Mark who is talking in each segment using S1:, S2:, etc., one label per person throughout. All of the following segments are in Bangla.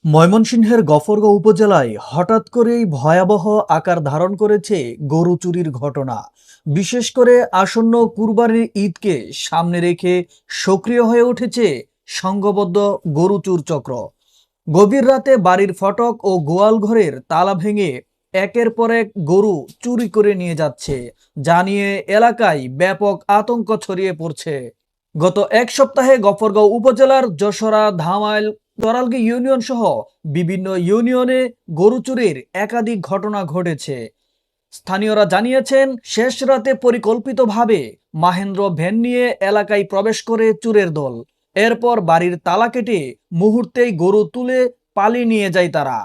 S1: ময়মনসিংহের গফরগাঁও উপজেলায় হঠাৎ করেই ভয়াবহ আকার ধারণ করেছে গরু চুরির ঘটনা। বিশেষ করে আসন্ন কুরবানির ঈদকে সামনে রেখে সক্রিয় হয়ে উঠেছে সংঘবদ্ধ গরু চুর চক্র। গভীর রাতে বাড়ির ফটক ও গোয়াল ঘরের তালা ভেঙে একের পর এক গরু চুরি করে নিয়ে যাচ্ছে, যা নিয়ে এলাকায় ব্যাপক আতঙ্ক ছড়িয়ে পড়ছে। গত এক সপ্তাহে গফরগাঁও উপজেলার যশোরা, ধামাইল, তরালগী ইউনিয়ন সহ বিভিন্ন ইউনিয়নে গরু চুরির একাধিক ঘটনা ঘটেছে। স্থানীয়রা জানিয়েছেন, শেষ রাতে পরিকল্পিতভাবে মাহেন্দ্র ভ্যান নিয়ে এলাকায় প্রবেশ করে চুরের দল। এরপর বাড়ির তালা কেটে মুহূর্তেই গরু তুলে পালিয়ে নিয়ে যায় তারা।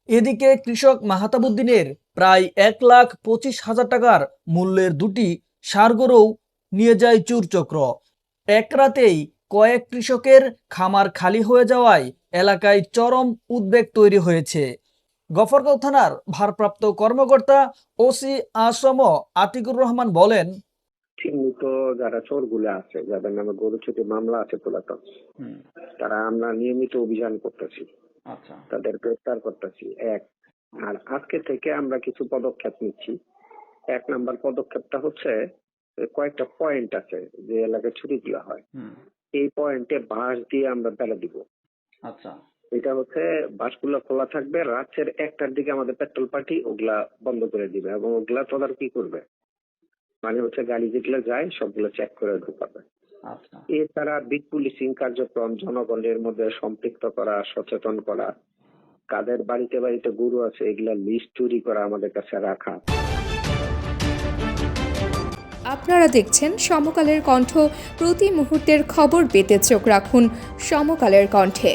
S1: এদিকে কৃষক মাহতাবুদ্দিনের প্রায় 1,25,000 টাকার মূল্যের দুটি ষাঁড় গরু নিয়ে যায় চুর চক্র। এক রাতেই কয়েক কৃষকের খামার খালি হয়ে যাওয়ায় এলাকায় চরম উদ্বেগ তৈরি হয়েছে। গফরগাঁও থানার ভারপ্রাপ্ত কর্মকর্তা ওসি আসম আতিকুর রহমান বলেন,
S2: চিহ্নিত যারা চোরগুলো আছে, যাদের নামে গরু চুরি মামলা আছে পুরাতন, তারা আমরা নিয়মিত অভিযান করতেছি, তাদের গ্রেফতার করতেছি। আর আজকে থেকে আমরা কিছু পদক্ষেপ নিচ্ছি। 1 নম্বর পদক্ষেপটা হচ্ছে, কয়েকটা পয়েন্ট আছে যে এলাকায় ছুটিগুলো হয়, এই পয়েন্টে বাঁশ দিয়ে আমরা বেড়া দিব। এটা হচ্ছে বাসগুলো খোলা থাকবে, রাতের 1টার দিকে আমাদের পেট্রোল পার্টি ওগুলা বন্ধ করে দিবে এবং ওগুলা তদারকি করবে। মানে হচ্ছে গাড়ি যেগুলো যায় সবগুলো চেক করে ঢোকাবে। এছাড়া বিট পুলিশিং কার্যক্রম, জনগণের মধ্যে সম্পৃক্ত করা, সচেতন করা, কাদের বাড়িতে বাড়িতে গরু আছে এগুলা লিস্ট তৈরি করা, আমাদের কাছে রাখা।
S3: আপনারা দেখছেন সমকালের কণ্ঠ। প্রতি মুহূর্তের খবর পেতে চোখ রাখুন সমকালের কণ্ঠে।